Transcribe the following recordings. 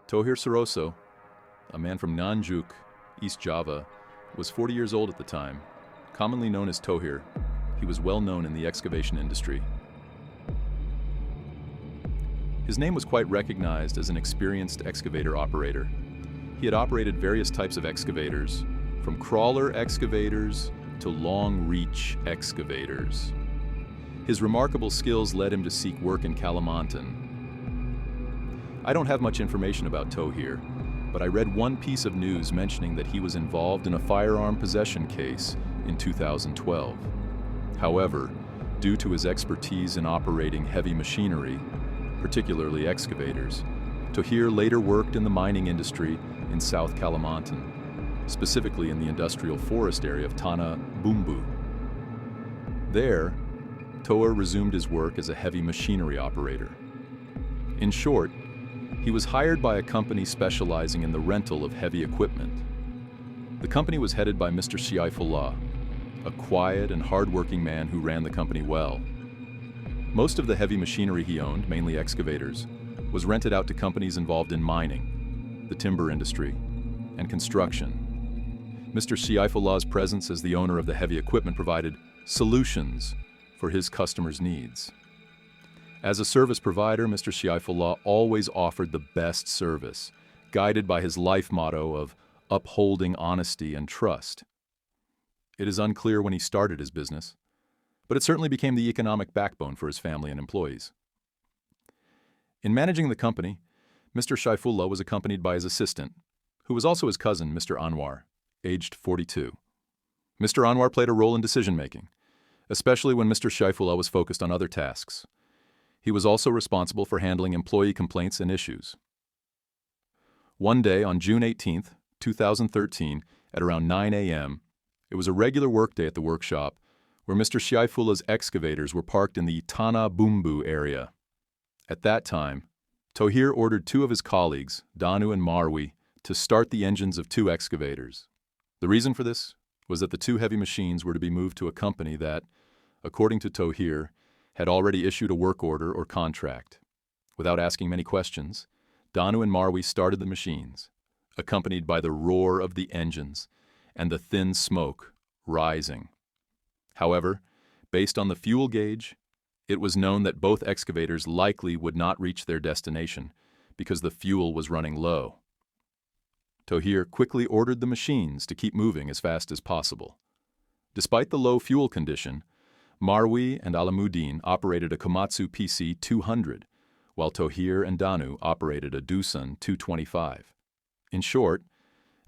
Tohir Saroso, a man from Nganjuk, East Java, was 40 years old at the time. Commonly known as Tohir, he was well known in the excavation industry. His name was quite recognized as an experienced excavator operator. He had operated various types of excavators, from crawler excavators to long-reach excavators. His remarkable skills led him to seek work in Kalimantan. I don't have much information about Tohir, but I read one piece of news mentioning that he was involved in a firearm possession case in 2012. However, due to his expertise in operating heavy machinery, particularly excavators, Tohir later worked in the mining industry in South Kalimantan, specifically in the industrial forest area of Tanah Bumbu. There, Tohir resumed his work as a heavy machinery operator. In short, he was hired by a company specializing in the rental of heavy equipment. The company was headed by Mr. Shaifullah, a quiet and hard-working man who ran the company well. Most of the heavy machinery he owned, mainly excavators, was rented out to companies involved in mining, the timber industry, and construction. Mr. Shaifullah's presence as the owner of the heavy equipment provided solutions for his customers' needs. As a service provider, Mr. Shaifullah always offered the best service, guided by his life motto of upholding honesty and trust. It is unclear when he started his business, but it certainly became the economic backbone for his family and employees. In managing the company, Mr. Shaifullah was accompanied by his assistant, who was also his cousin, Mr. Anwar, aged 42. Mr. Anwar played a role in decision-making, especially when Mr. Shaifullah was focused on other tasks. He was also responsible for handling employee complaints and issues. One day on June 18, 2013, at around 9 a.m., it was a regular workday at the workshop where Mr. Shaifullah's excavators were parked in the Tanah Bumbu area. At that time, Tohir ordered two of his colleagues, Danu and Marwi, to start the engines of two excavators. The reason for this was that the two heavy machines were to be moved to a company that, according to Tohir, had already issued a work order or contract. Without asking many questions, Danu and Marwi started the machines, accompanied by the roar of the engines and the thin smoke rising. However, based on the fuel gauge, it was known that both excavators likely would not reach their destination because the fuel was running low. Tohir quickly ordered the machines to keep moving as fast as possible. Despite the low fuel condition, Marwi and Alamuddin operated a Komatsu PC 200, while Tohir and Danu operated a Doosan 225. In short,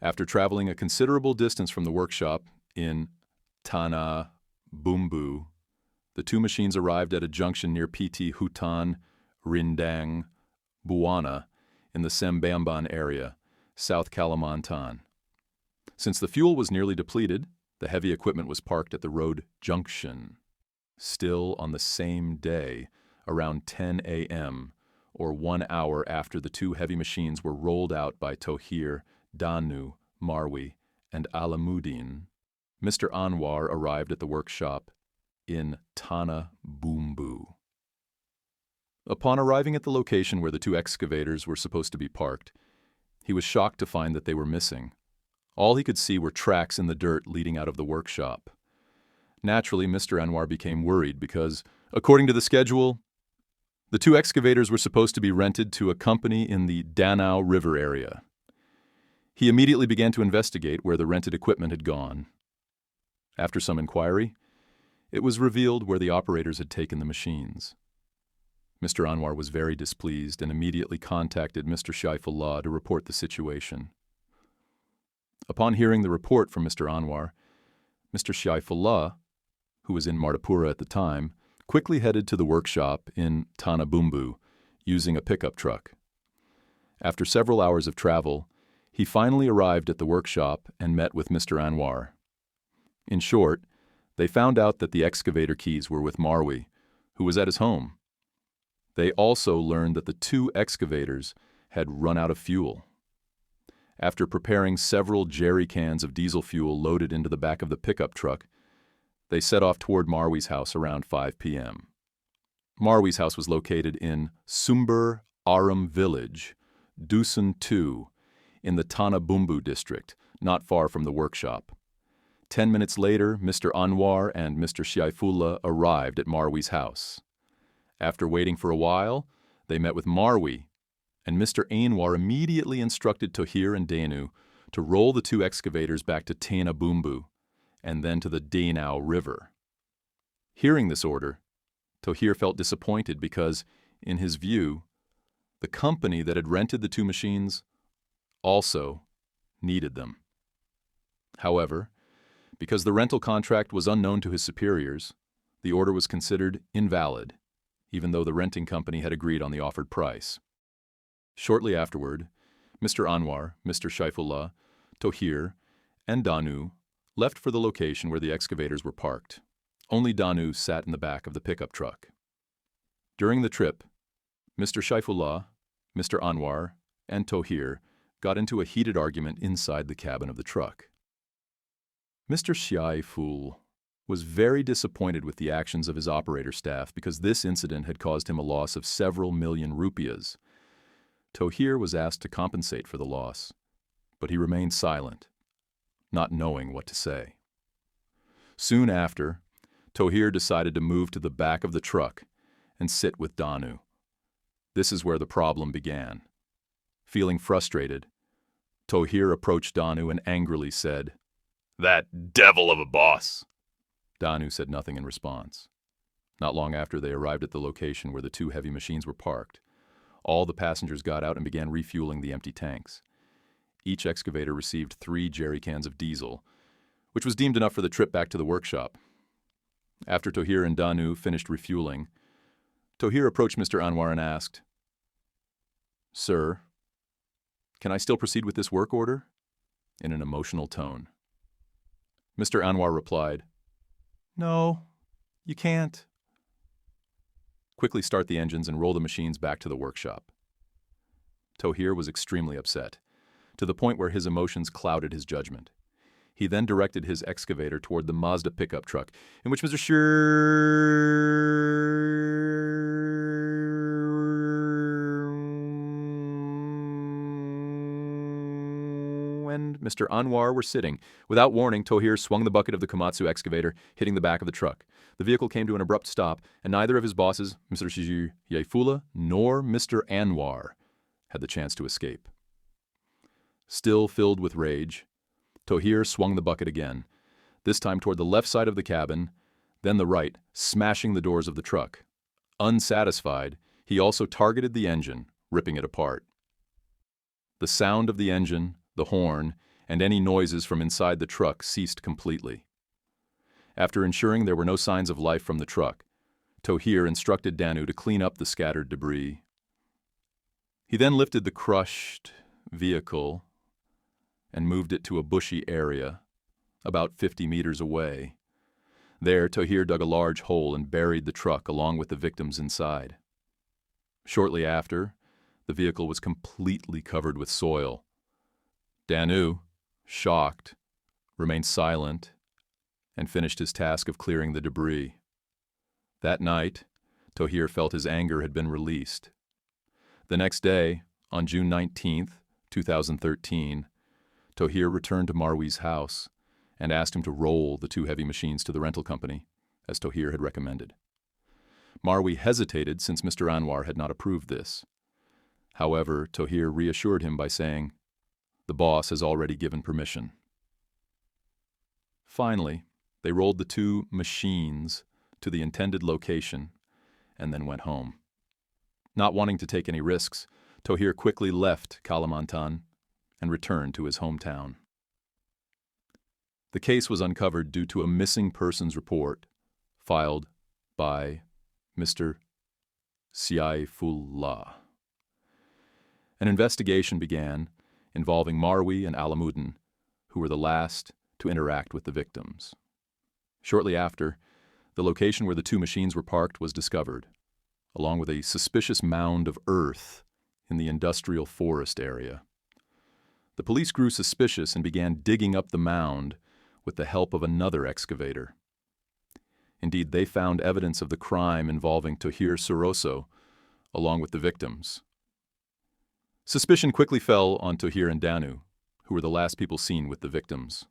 after traveling a considerable distance from the workshop in Tanah Bumbu, the two machines arrived at a junction near PT Hutan Rindang Buana in the Sembamban area, South Kalimantan. Since the fuel was nearly depleted, the heavy equipment was parked at the road junction. Still on the same day, around 10 a.m., or 1 hour after the two heavy machines were rolled out by Tohir, Danu, Marwi, and Alamuddin, Mr. Anwar arrived at the workshop in Tanah Bumbu. Upon arriving at the location where the two excavators were supposed to be parked, he was shocked to find that they were missing. All he could see were tracks in the dirt leading out of the workshop. Naturally, Mr. Anwar became worried because, according to the schedule, the two excavators were supposed to be rented to a company in the Danau River area. He immediately began to investigate where the rented equipment had gone. After some inquiry, it was revealed where the operators had taken the machines. Mr. Anwar was very displeased and immediately contacted Mr. Shaifullah to report the situation. Upon hearing the report from Mr. Anwar, Mr. Shaifullah, who was in Martapura at the time, quickly headed to the workshop in Tanah Bumbu using a pickup truck. After several hours of travel, he finally arrived at the workshop and met with Mr. Anwar. In short, they found out that the excavator keys were with Marwi, who was at his home. They also learned that the two excavators had run out of fuel. After preparing several jerry cans of diesel fuel loaded into the back of the pickup truck, they set off toward Marwi's house around 5 p.m. Marwi's house was located in Sumber Aram village, Dusun 2 in the Tanah Bumbu district, not far from the workshop. 10 minutes later, Mr. Anwar and Mr. Shaifullah arrived at Marwi's house. After waiting for a while, they met with Marwi, and Mr. Anwar immediately instructed Tohir and Danu to roll the two excavators back to Tanah Bumbu and then to the Danau River. Hearing this order, Tohir felt disappointed because, in his view, the company that had rented the two machines also needed them. However, because the rental contract was unknown to his superiors, the order was considered invalid, even though the renting company had agreed on the offered price. Shortly afterward, Mr. Anwar, Mr. Shaifullah, Tohir, and Danu left for the location where the excavators were parked. Only Danu sat in the back of the pickup truck. During the trip, Mr. Shaifullah, Mr. Anwar, and Tohir got into a heated argument inside the cabin of the truck. Mr. Shaifullah was very disappointed with the actions of his operator staff because this incident had caused him a loss of several million rupees. Tohir was asked to compensate for the loss, but he remained silent, not knowing what to say. Soon after, Tohir decided to move to the back of the truck and sit with Danu. This is where the problem began. Feeling frustrated, Tohir approached Danu and angrily said, "That devil of a boss!" Danu said nothing in response. Not long after they arrived at the location where the two heavy machines were parked, all the passengers got out and began refueling the empty tanks. Each excavator received 3 jerry cans of diesel, which was deemed enough for the trip back to the workshop. After Tohir and Danu finished refueling, Tohir approached Mr. Anwar and asked, "Sir, can I still proceed with this work order?" in an emotional tone. Mr. Anwar replied, "No, you can't." Quickly start the engines and roll the machines back to the workshop. Tohir was extremely upset, to the point where his emotions clouded his judgment. He then directed his excavator toward the Mazda pickup truck, in which Mr. and Mr. Anwar were sitting. Without warning, Tohir swung the bucket of the Komatsu excavator, hitting the back of the truck. The vehicle came to an abrupt stop, and neither of his bosses, Mr. Shaifullah nor Mr. Anwar, had the chance to escape. Still filled with rage, Tohir swung the bucket again, this time toward the left side of the cabin, then the right, smashing the doors of the truck. Unsatisfied, he also targeted the engine, ripping it apart. The sound of the engine, the horn, and any noises from inside the truck ceased completely. After ensuring there were no signs of life from the truck, Tohir instructed Danu to clean up the scattered debris. He then lifted the crushed vehicle and moved it to a bushy area, about 50 meters away. There, Tohir dug a large hole and buried the truck along with the victims inside. Shortly after, the vehicle was completely covered with soil. Danu, shocked, remained silent and finished his task of clearing the debris. That night, Tohir felt his anger had been released. The next day, on June 19, 2013, Tohir returned to Marwi's house and asked him to roll the 2 heavy machines to the rental company, as Tohir had recommended. Marwi hesitated since Mr. Anwar had not approved this. However, Tohir reassured him by saying, "The boss has already given permission." Finally, they rolled the 2 machines to the intended location and then went home. Not wanting to take any risks, Tohir quickly left Kalimantan and returned to his hometown. The case was uncovered due to a missing persons report filed by Mr. Shaifullah. An investigation began involving Marwi and Alamuddin, who were the last to interact with the victims. Shortly after, the location where the 2 machines were parked was discovered, along with a suspicious mound of earth in the industrial forest area. The police grew suspicious and began digging up the mound with the help of another excavator. Indeed, they found evidence of the crime involving Tohir Suroso, along with the victims. Suspicion quickly fell on Tohir and Danu, who were the last people seen with the victims.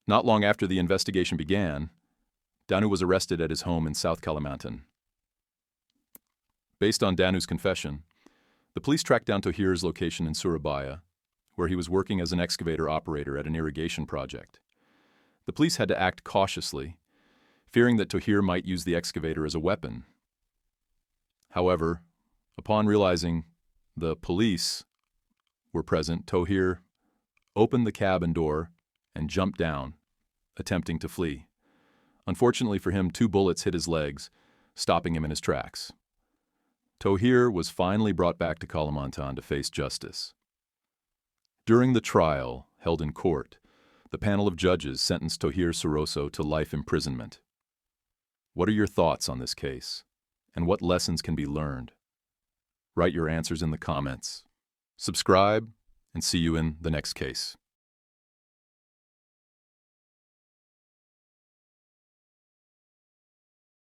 Not long after the investigation began, Danu was arrested at his home in South Kalimantan. Based on Danu's confession, the police tracked down Tohir's location in Surabaya, where he was working as an excavator operator at an irrigation project. The police had to act cautiously, fearing that Tohir might use the excavator as a weapon. However, upon realizing the police were present, Tohir opened the cabin door and jumped down, attempting to flee. Unfortunately for him, 2 bullets hit his legs, stopping him in his tracks. Tohir was finally brought back to Kalimantan to face justice. During the trial held in court, the panel of judges sentenced Tohir Suroso to life imprisonment. What are your thoughts on this case, and what lessons can be learned? Write your answers in the comments. Subscribe, and see you in the next case.